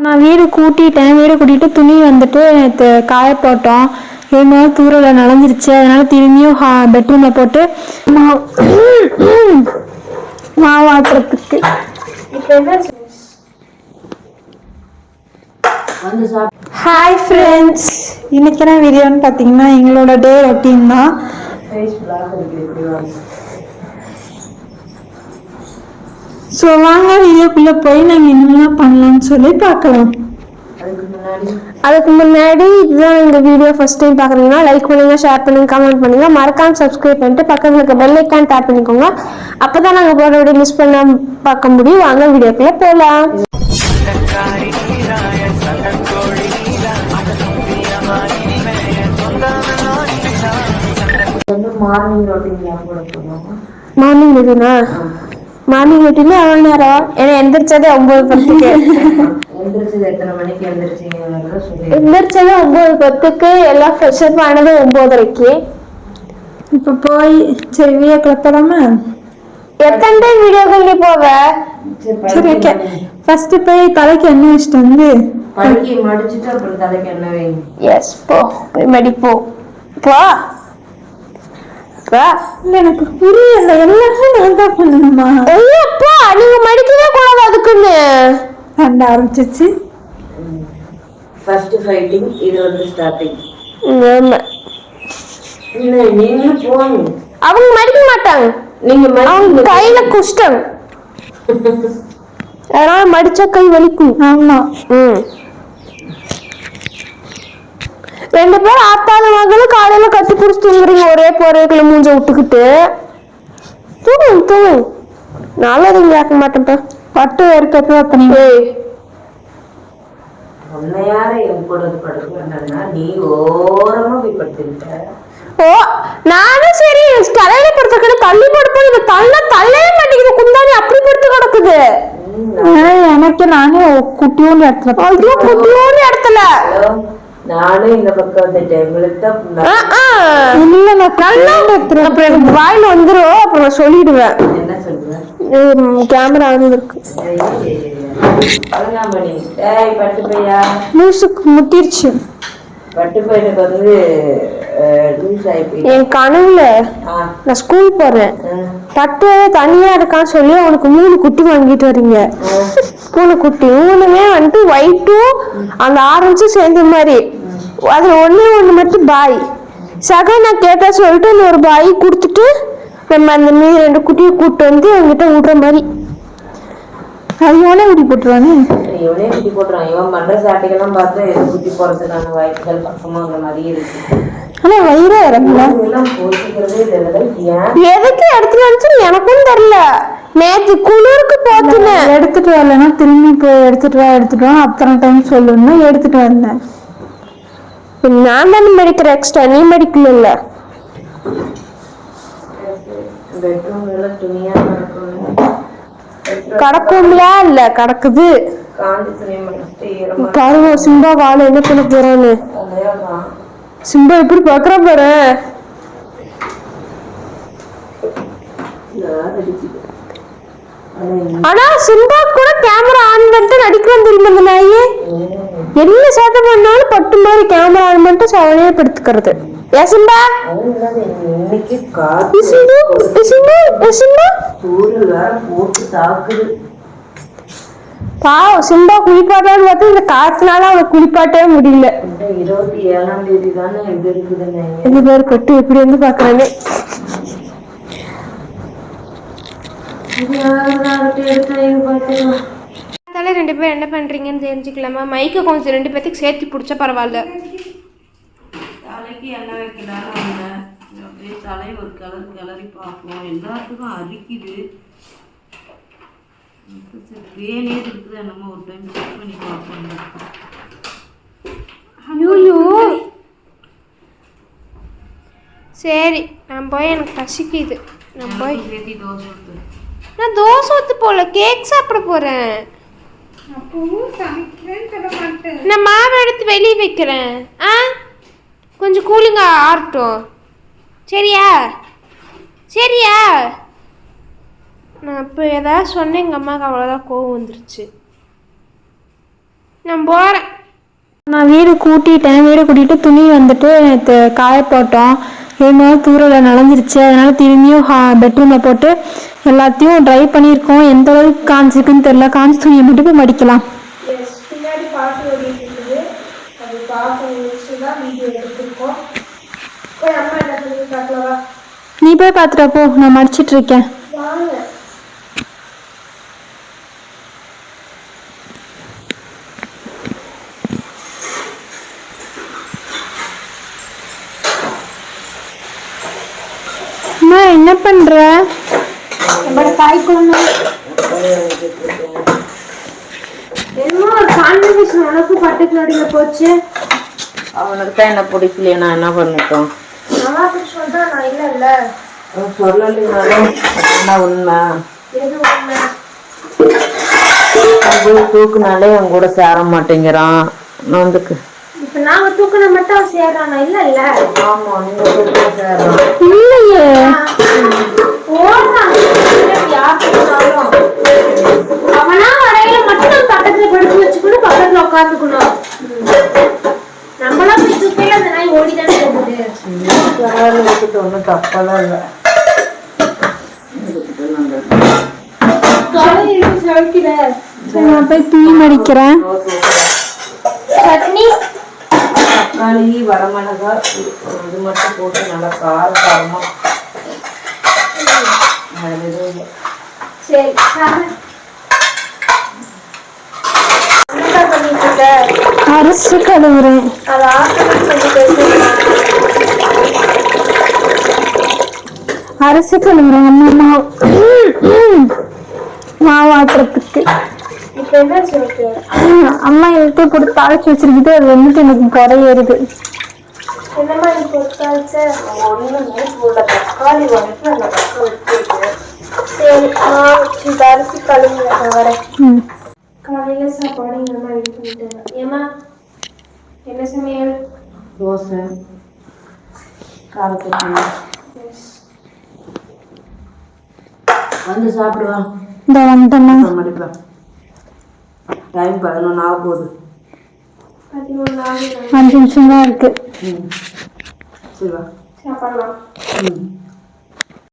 நான் வீடு கூட்டிட்டு துணி வந்துட்டு காய போட்டோம். இருந்தாலும் தூரல நனைஞ்சிருச்சு. அதனால திரும்பியும் பெட்ரூம்ல போட்டு மாவு ஆட்டுறதுக்கு. ஹாய் ஃப்ரெண்ட்ஸ், இன்னைக்கு என்ன வீடியோன்னு பார்த்தீங்கன்னா எங்களோட டே ரொட்டீன் தான். ஸோ வாங்க வீடியோக்குள்ளே போய் நாங்கள் என்னெல்லாம் பண்ணலாம்னு சொல்லி பார்க்கலாம். அதுக்கு முன்னாடி இதுதான் இந்த வீடியோ ஃபர்ஸ்ட் டைம் பார்க்குறீங்கன்னா லைக் பண்ணுங்க, ஷேர் பண்ணுங்க, கமெண்ட் பண்ணுங்க, மறக்காம சப்ஸ்கிரைப் பண்ணிட்டு பக்கத்தில் இருக்க பெல் ஐக்கான் டேப் பண்ணிக்கோங்க. அப்போ தான் நாங்கள் போகிற வீடியோ மிஸ் பண்ணாம பார்க்க முடியும். வாங்க வீடியோக்குள்ளே போகலாம். மார்னிங் ரொட்டீனா? மார்னிங் ரொட்டீன் எவ்வளோ நேரம்? ஏன்னா எந்திரிச்சதே 9:10. எந்திரிச்சது 9:10. எல்லாம் ஃப்ரெஷ்அப் ஆனது 9:30. இப்போ போய் சரி வீடியோ கிளப்பலாமா? எத்தனை டைம் வீடியோக்கள் நீ போவ? சரி ஓகே, ஃபர்ஸ்ட் போய் தலைக்கு எண்ணெய் வச்சுட்டு வந்து மடிச்சுட்டு அப்புறம் தலைக்கு எண்ணெய் வை. எஸ், போ போய் மடிப்போ. போ. எனக்கு புரியல, எல்லாமே நான் தான் பண்ணணுமா? ஐயப்பா, நீங்க மடிக்கவே கூடாது. அதுக்குன்னு சண்டை ஆரம்பிச்சிச்சு. ஃபர்ஸ்ட் ஃபைட்டிங் இது வந்து ஸ்டார்டிங். ஆமா, நீங்க போங்க. அவங்க மடிக்க மாட்டாங்க. நீங்க அவங்க கையில குஷ்டம், அதனால மடிச்சா கை வலிக்கும். ஆமா. ரெண்டு பேரும் ஆத்தாத மகளும் காலையில கட்டி பிடிச்சி தூங்குறீங்க ஒரே போறதுக்குள்ள மூஞ்ச விட்டுக்கிட்டு. தூங்கு. நல்லது கேட்க மாட்டேன்ப்பா. பட்டு வேர்க்கப்பு அத்தனை. ஓ, நானும் சரி தலையில படுத்துக்கிட்டு தள்ளி படுப்போம். இது தள்ளவே மாட்டேங்குது. குந்தாணி அப்படி படுத்து கிடக்குது. எனக்கு நானே குட்டியோன்னு இடத்துல நானும் இந்த பக்கம் வந்துட்டேன். வாயில வந்துரும். அப்புறம் நான் சொல்லிடுவேன். என்ன சொல்லுவேன்? கேமரா இருக்கு. லூசுக்கு முட்டிருச்சு. பட்டு பையனுக்கு வந்து என் கனவுல நான் ஸ்கூல் போறேன். பட்டு தனியா இருக்கான்னு சொல்லி அவனுக்கு 3 குட்டி வாங்கிட்டு வரீங்க. 3 குட்டி 3மே வந்துட்டு ஒயிட்டும் அந்த ஆரஞ்சும் சேர்ந்த மாதிரி. அதுல ஒண்ணு மட்டும் பாய். நான் கேட்டா சொல்லிட்டு ஒரு பாய் கொடுத்துட்டு நம்ம அந்த மீதி 2 குட்டியை கூப்பிட்டு வந்து அவங்ககிட்ட விடுற மாதிரி. அது இவனே குட்டி போட்டுருவானே. இவனே குட்டி போட்டுறான். இவன் பண்ற சாட்டைகள்லாம் பார்த்தா குட்டி போறதுக்கான வாய்ப்புகள் பக்கமா அந்த மாதிரி இருக்கு. ஆனா வயிறே இறங்கல. எதுக்கு எடுத்துட்டு வந்து எனக்கும் தெரியல. நேற்று குளிருக்கு போத்துனேன். எடுத்துட்டு வரலன்னா திரும்பி போய் எடுத்துட்டு வா அத்தனை டைம் சொல்லணும். எடுத்துட்டு வந்தேன். நான் தானே மடிக்கிற, எக்ஸ்ட்ரா நீ மடிக்கல. கடக்கும்ல இல்ல கடக்குது. பாருங்க சிம்பா வாழ என்ன பண்ண போறான்னு. சிம்பா எப்படி பாக்குற பாரு. ஆனா சிம்பா கூட கேமரா ஆன் பண்ணிட்டு நடிக்கிறான் தெரியுமா அந்த நாயே. என்ன சேட்டை பண்ணாலும் பட்டு மாதிரி கேமரா ஆன் பண்ணிட்டு சவனையே படுத்துக்கிறது. சிம்பா பாவம் சிம்பா குளிப்பாட்டான்னு பார்த்தா இந்த காத்துனால அவனை குளிப்பாட்டவே முடியல. 27ஆம் தேதி தானே இது இருக்குதுன்னு இது பேரு கட்டு எப்படி வந்து பாக்குறானே. ரெண்டு பேரும் என்ன பண்றீங்கன்னு தெரிஞ்சுக்கலாமா? மைக்க கொஞ்சம் 2 பேத்துக்கு சேர்த்து பிடிச்சா பரவாயில்ல. தலைக்கு எண்ணெய் வைக்கலான்னு வந்தேன். அப்படியே தலை ஒரு கிளறி பார்ப்போம். எல்லாத்துக்கும் அரிக்குது. வேலையே இருக்குது. என்னமோ ஒரு டைம் செக் பண்ணி பார்ப்போம். ஐயோ சரி, நான் போய் எனக்கு பசிக்குது. நான் போய் நான் தோசை ஊற்று போல கேக் சாப்பிட போறேன். நான் மாவு எடுத்து வெளியே வைக்கிறேன். கொஞ்சம் கூலிங்க ஆறட்டும். சரியா? நான் இப்போ ஏதாவது சொன்னேன். எங்கள் அம்மாவுக்கு அவ்வளோதான் கோவம் வந்துருச்சு. நான் போகிறேன். நான் வீடு கூட்டிட்டேன். வீடு கூட்டிட்டு துணி வந்துட்டு நேற்று காய போட்டோம். இருந்தாலும் தூரல நனைஞ்சிருச்சு. அதனால திரும்பியும் பெட்ரூமில் போட்டு எல்லாத்தையும் ட்ரை பண்ணியிருக்கோம். எந்த அளவுக்கு காஞ்சிருக்குன்னு தெரியல. காஞ்சி துணியை மட்டும் போய் மடிக்கலாம். பின்னாடி பாட்டு ஓடிட்டு இருக்குது. அது பாட்டு தான் வீடியோ எடுத்துருக்கோம். போய் அம்மா என்ன சொல்லி பார்க்கலவா? நீ போய் பார்த்துட்டா போ, நான் மடிச்சிட்டு இருக்கேன். வாங்க. அம்மா என்ன பண்ற? காய் கொண்டு என்ன கான்வெர்சேஷன் உனக்கு பர்టిక్యులர்ல போச்சு. அவனுக்கு தான் என்ன பிடிக்கலையே, நான் என்ன பண்ணிட்டோம்? நல்லா சொல்றா, நான் இல்ல சொல்லலைனாலும் என்ன உண்மை? எது உண்மை? தூக்குனாலே அவன் கூட சேர மாட்டேங்கிறான். நோந்துக்கு இப்ப நாங்க தூக்குன மட்டும் சேரானா? இல்ல ஆமா, நீங்க தூக்குன சேரான் இல்லையே. அவனா வரையில மட்டும் நம்ம பக்கத்துல படுத்து வச்சுக்கணும், பக்கத்துல உட்காந்துக்கணும். நம்மளா போய் தூக்கையில அந்த நாய் ஓடிதானே போகுது. ஒன்றும் தப்பெல்லாம் இல்லை. நான் போய் துணி மடிக்கிறேன். சட்னி, தக்காளி, வரமிளகாய் இது மட்டும் போட்டு நல்லா காரமா. சரி, அரிசி கழுவுறேன். அரிசி கழுவுறேன் அம்மா மாவாட்டுறதுக்கு. அம்மா எடுத்து போட்டு தாளிச்சு வச்சிருக்கிட்டு அது வந்துட்டு எனக்கு குறையேறுது. என்னம்மா போட்டு தாளிச்ச? தக்காளி வந்துட்டு அந்த பக்கம் வச்சிருக்கு. சரி, அரிசி கழுவுறேன் வரேன். காலையில சாப்பாடு எங்க அம்மா ரெடி பண்ணிட்டாங்க. ஏமா என்ன சமையல்? தோசை, காரச்சட்னி. வந்து சாப்பிடுவா. இந்த வந்துட்டேம்மா. மடிப்பா. டைம் 11 ஆக போகுது. 5 நிமிஷம் தான் இருக்கு. சரி வா சாப்பிடலாம்.